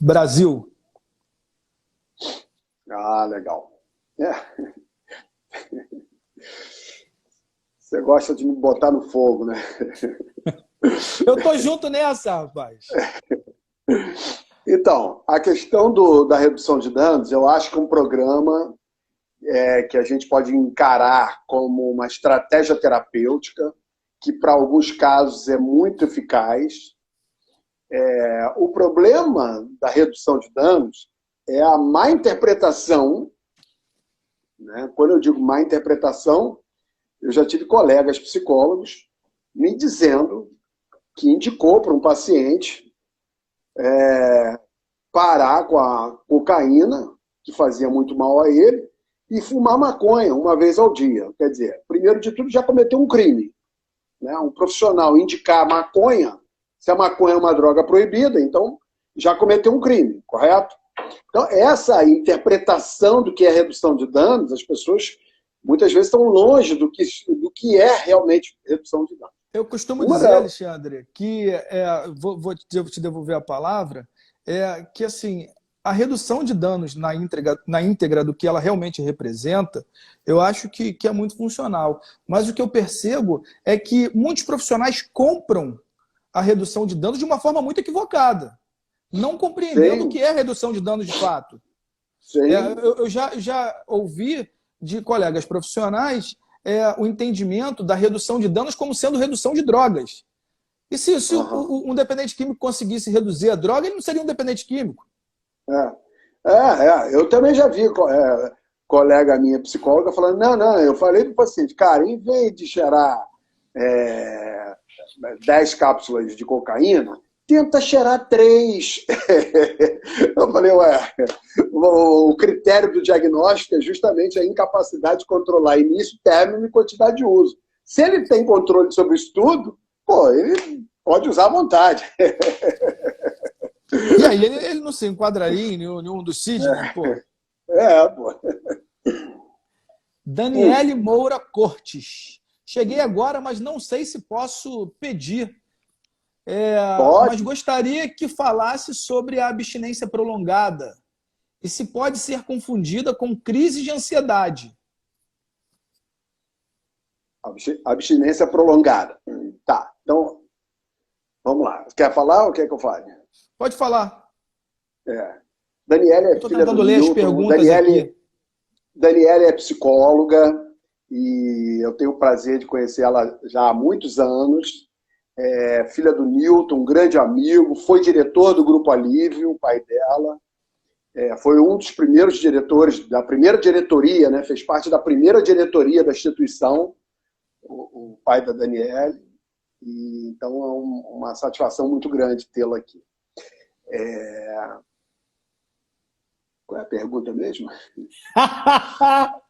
Brasil? Legal. Você gosta de me botar no fogo, né? Eu tô junto nessa, rapaz. Então, a questão da redução de danos, eu acho que é um programa que a gente pode encarar como uma estratégia terapêutica, que para alguns casos é muito eficaz. O problema da redução de danos é a má interpretação, né? Quando eu digo má interpretação, eu já tive colegas psicólogos me dizendo que indicou para um paciente parar com a cocaína, que fazia muito mal a ele, e fumar maconha uma vez ao dia. Quer dizer, primeiro de tudo, já cometeu um crime, né? Um profissional indicar maconha, se a maconha é uma droga proibida, então já cometeu um crime, correto? Então, essa interpretação do que é redução de danos, as pessoas muitas vezes estão longe do que é realmente redução de danos. Eu costumo dizer, Alexandre, que, vou te devolver a palavra, que assim, a redução de danos na íntegra do que ela realmente representa, eu acho que é muito funcional. Mas o que eu percebo é que muitos profissionais compram a redução de danos de uma forma muito equivocada, não compreendendo o que é redução de danos de fato. Eu já ouvi de colegas profissionais o entendimento da redução de danos como sendo redução de drogas. E se um dependente químico conseguisse reduzir a droga, ele não seria um dependente químico. Eu também já vi colega minha psicóloga falando, não, eu falei para o paciente, cara, em vez de cheirar 10 cápsulas de cocaína, tenta cheirar 3. Eu falei, ué, o critério do diagnóstico é justamente a incapacidade de controlar início, término e quantidade de uso. Se ele tem controle sobre isso tudo, pô, ele pode usar à vontade. E aí, ele não se enquadraria em nenhum dos signos, pô? Pô. Daniele Moura Cortes. Cheguei agora, mas não sei se posso pedir. Mas gostaria que falasse sobre a abstinência prolongada e se pode ser confundida com crise de ansiedade. Abstinência prolongada. Tá, então, vamos lá. Quer falar ou quer que eu fale? Pode falar. Daniele é Estou filha tentando do ler as Newton. perguntas aqui. Daniele é psicóloga e eu tenho o prazer de conhecer ela já há muitos anos. Filha do Newton, um grande amigo, foi diretor do Grupo Alívio, o pai dela. Foi um dos primeiros diretores, da primeira diretoria, né? Fez parte da primeira diretoria da instituição, o pai da Daniele. E, então é uma satisfação muito grande tê-la aqui. Qual é a pergunta mesmo?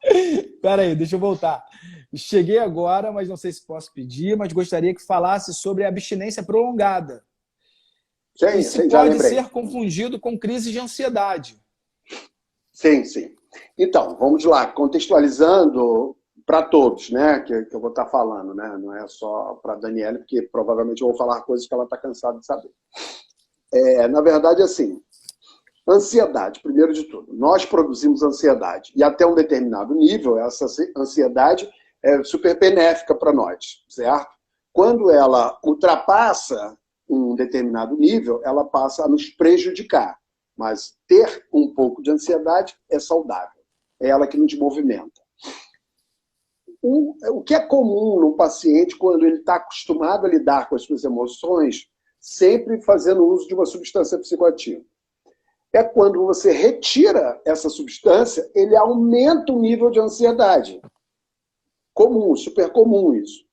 Espera aí, deixa eu voltar. Cheguei agora, mas não sei se posso pedir, mas gostaria que falasse sobre a abstinência prolongada. E se pode ser confundido com crise de ansiedade. Sim. Então, vamos lá, contextualizando para todos, né, que eu vou estar falando, né, não é só para a Daniele, porque provavelmente eu vou falar coisas que ela está cansada de saber. Na verdade, assim, ansiedade, primeiro de tudo. Nós produzimos ansiedade e até um determinado nível, essa ansiedade é super benéfica para nós, certo? Quando ela ultrapassa um determinado nível, ela passa a nos prejudicar. Mas ter um pouco de ansiedade é saudável. É ela que nos movimenta. O que é comum no paciente quando ele está acostumado a lidar com as suas emoções, sempre fazendo uso de uma substância psicoativa? É quando você retira essa substância, ele aumenta o nível de ansiedade. Comum, super comum isso.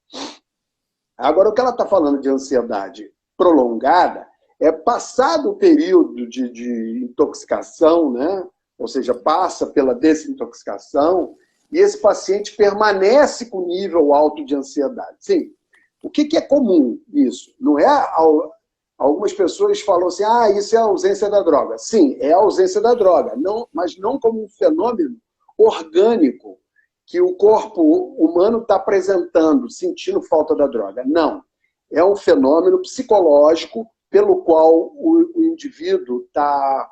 Agora, o que ela está falando de ansiedade prolongada é passado o período de intoxicação, né? Ou seja, passa pela desintoxicação, e esse paciente permanece com nível alto de ansiedade. Sim. O que é comum isso? Não é... Algumas pessoas falam assim, isso é a ausência da droga. Sim, é a ausência da droga, mas não como um fenômeno orgânico que o corpo humano está apresentando, sentindo falta da droga. Não. É um fenômeno psicológico pelo qual o indivíduo está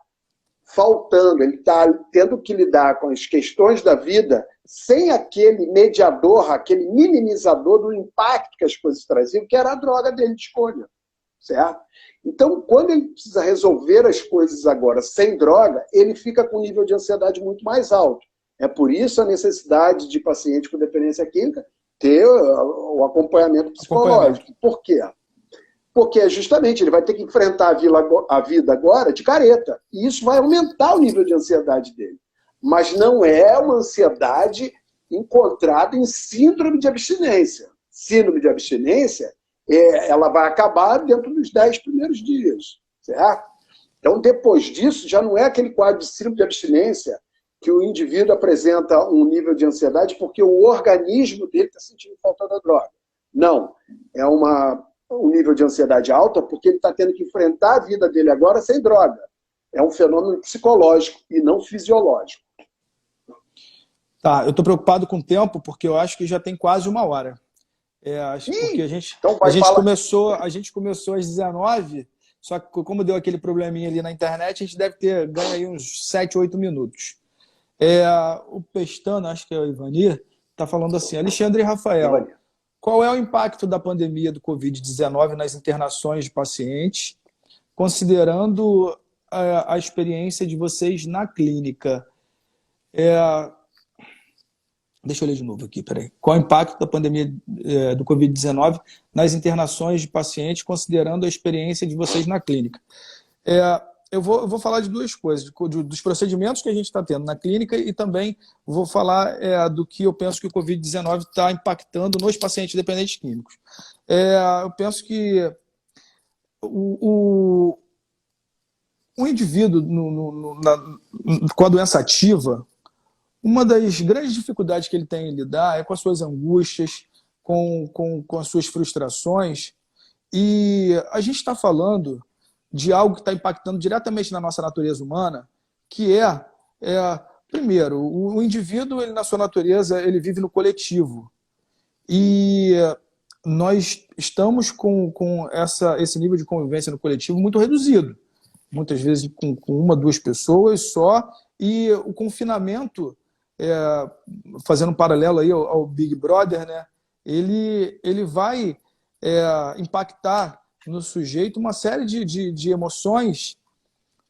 faltando, ele está tendo que lidar com as questões da vida sem aquele mediador, aquele minimizador do impacto que as coisas traziam, que era a droga dele de escolha. Certo? Então, quando ele precisa resolver as coisas agora sem droga, ele fica com um nível de ansiedade muito mais alto. É por isso a necessidade de paciente com dependência química ter o acompanhamento psicológico. Por quê? Porque justamente ele vai ter que enfrentar a vida agora de careta. E isso vai aumentar o nível de ansiedade dele. Mas não é uma ansiedade encontrada em síndrome de abstinência. Síndrome de abstinência, ela vai acabar dentro dos 10 primeiros dias, certo? Então, depois disso, já não é aquele quadro de síndrome de abstinência que o indivíduo apresenta um nível de ansiedade porque o organismo dele está sentindo falta da droga. Não, é um nível de ansiedade alta porque ele está tendo que enfrentar a vida dele agora sem droga. É um fenômeno psicológico e não fisiológico. Tá, eu estou preocupado com o tempo porque eu acho que já tem quase 1 hora. Porque a gente começou às 19, só que como deu aquele probleminha ali na internet, a gente deve ter ganho aí uns 7, 8 minutos. O Pestano, acho que é o Ivanir, está falando assim, Alexandre e Rafael, qual é o impacto da pandemia do Covid-19 nas internações de pacientes, considerando a experiência de vocês na clínica? Deixa eu ler de novo aqui, peraí. Qual o impacto da pandemia do Covid-19 nas internações de pacientes, considerando a experiência de vocês na clínica? eu vou falar de duas coisas, dos procedimentos que a gente está tendo na clínica e também vou falar do que eu penso que o Covid-19 está impactando nos pacientes dependentes químicos. Eu penso que o indivíduo com a doença ativa, uma das grandes dificuldades que ele tem em lidar é com as suas angústias, com as suas frustrações, e a gente está falando de algo que está impactando diretamente na nossa natureza humana, que primeiro, o indivíduo, ele, na sua natureza, ele vive no coletivo. E nós estamos com esse nível de convivência no coletivo muito reduzido. Muitas vezes com uma, duas pessoas só, e o confinamento, fazendo um paralelo aí ao Big Brother, né, ele vai impactar no sujeito uma série de emoções,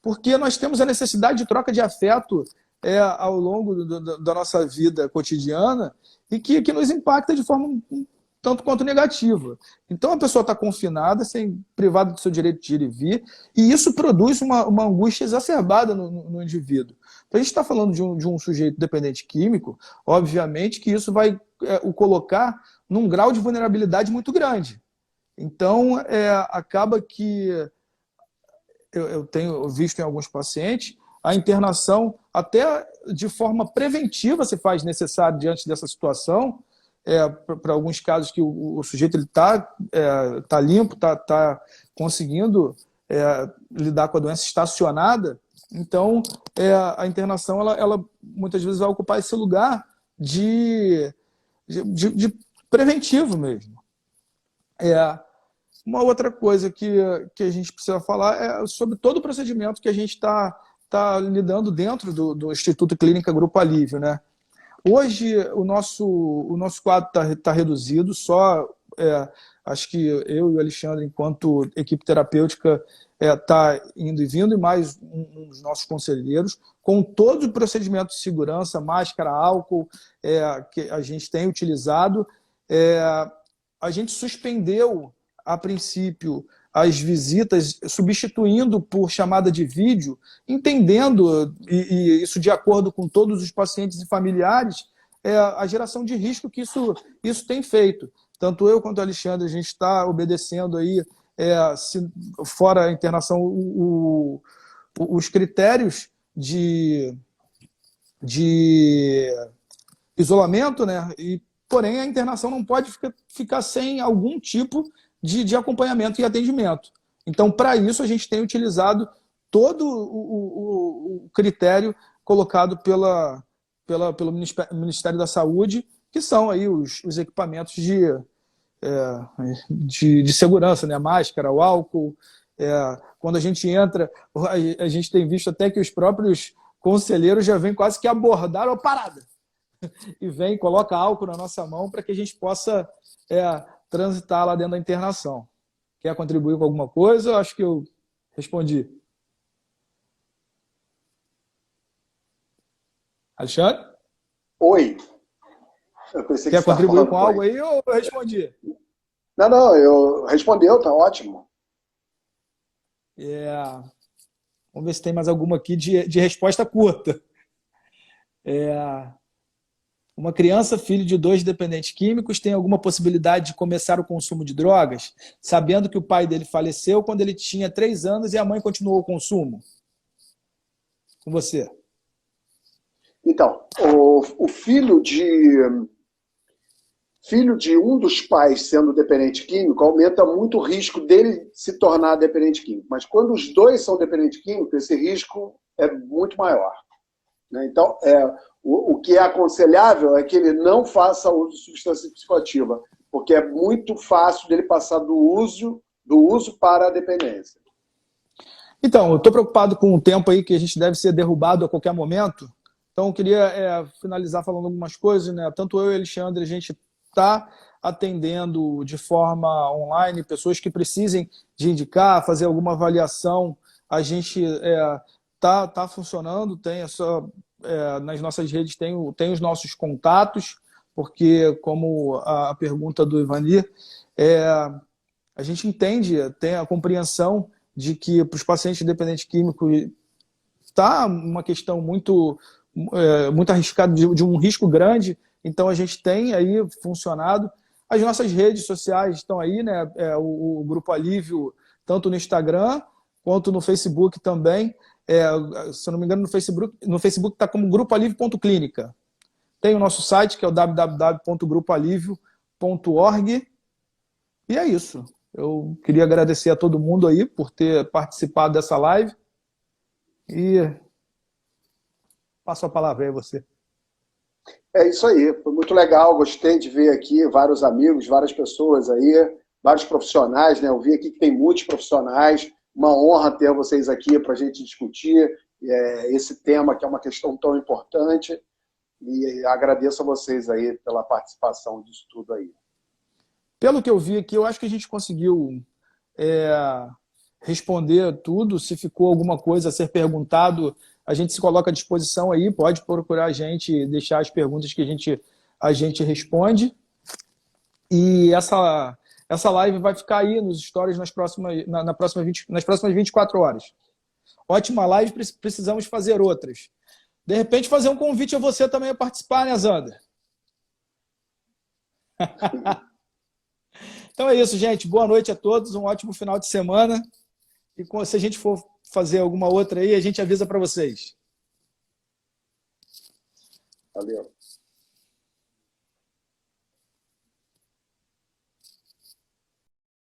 porque nós temos a necessidade de troca de afeto ao longo da nossa vida cotidiana e que nos impacta de forma um tanto quanto negativa. Então a pessoa está confinada, privada do seu direito de ir e vir, e isso produz uma angústia exacerbada no indivíduo. Então a gente está falando de um sujeito dependente químico, obviamente que isso vai o colocar num grau de vulnerabilidade muito grande. Então, acaba que eu tenho visto em alguns pacientes a internação, até de forma preventiva, se faz necessário diante dessa situação, para alguns casos que o sujeito está limpo, está conseguindo lidar com a doença estacionada. Então, a internação ela muitas vezes vai ocupar esse lugar de preventivo mesmo. Uma outra coisa que a gente precisa falar é sobre todo o procedimento que a gente está lidando dentro do Instituto Clínica Grupo Alívio, né? Hoje o nosso quadro tá reduzido, acho que eu e o Alexandre, enquanto equipe terapêutica, está indo e vindo, e mais um dos nossos conselheiros, com todo o procedimento de segurança, máscara, álcool, que a gente tem utilizado. A gente suspendeu, a princípio, as visitas, substituindo por chamada de vídeo, entendendo, e isso de acordo com todos os pacientes e familiares, a geração de risco que isso tem feito. Tanto eu quanto o Alexandre, a gente está obedecendo aí, fora a internação, os critérios de isolamento, né? Porém, a internação não pode ficar sem algum tipo de acompanhamento e atendimento. Então, para isso, a gente tem utilizado todo o critério colocado pelo Ministério da Saúde, que são aí os equipamentos de segurança, né? Máscara, o álcool. Quando a gente entra, a gente tem visto até que os próprios conselheiros já vêm quase que abordar a parada. E vem, coloca álcool na nossa mão para que a gente possa transitar lá dentro da internação. Quer contribuir com alguma coisa? Eu acho que eu respondi. Alexandre? Oi. Eu pensei que quer contribuir com algo aí ou eu respondi? Não, eu respondeu, tá ótimo. Vamos ver se tem mais alguma aqui de resposta curta. Uma criança, filho de 2 dependentes químicos, tem alguma possibilidade de começar o consumo de drogas, sabendo que o pai dele faleceu quando ele tinha 3 anos e a mãe continuou o consumo? Com você. Então, o filho de um dos pais sendo dependente químico aumenta muito o risco dele se tornar dependente químico. Mas quando os dois são dependentes químicos, esse risco é muito maior. Então, o que é aconselhável é que ele não faça uso de substância psicoativa, porque é muito fácil dele passar do uso para a dependência. Então, eu estou preocupado com o tempo aí que a gente deve ser derrubado a qualquer momento. Então, eu queria finalizar falando algumas coisas, né? Tanto eu e o Alexandre, a gente está atendendo de forma online pessoas que precisem de indicar, fazer alguma avaliação. A gente tá funcionando, tem nas nossas redes tem os nossos contatos, porque, como a pergunta do Ivanir, a gente entende, tem a compreensão de que para os pacientes dependentes químicos está uma questão muito arriscada, de um risco grande, então a gente tem aí funcionado. As nossas redes sociais estão aí, né? O Grupo Alívio, tanto no Instagram quanto no Facebook também. Se eu não me engano, no Facebook está como grupoalívio.clínica. Tem o nosso site, que é o www.grupoalívio.org. E é isso. Eu queria agradecer a todo mundo aí por ter participado dessa live. E passo a palavra aí a você. É isso aí. Foi muito legal. Gostei de ver aqui vários amigos, várias pessoas aí, vários profissionais, né? Eu vi aqui que tem muitos profissionais. Uma honra ter vocês aqui para a gente discutir esse tema, que é uma questão tão importante. E agradeço a vocês aí pela participação disso tudo aí. Pelo que eu vi aqui, eu acho que a gente conseguiu responder tudo. Se ficou alguma coisa a ser perguntado, a gente se coloca à disposição aí. Pode procurar a gente, deixar as perguntas que a gente responde. E essa live vai ficar aí nos stories nas próximas 24 horas. Ótima live, precisamos fazer outras. De repente, fazer um convite a você também a participar, né, Zander? Então é isso, gente. Boa noite a todos, um ótimo final de semana. E se a gente for fazer alguma outra aí, a gente avisa para vocês. Valeu.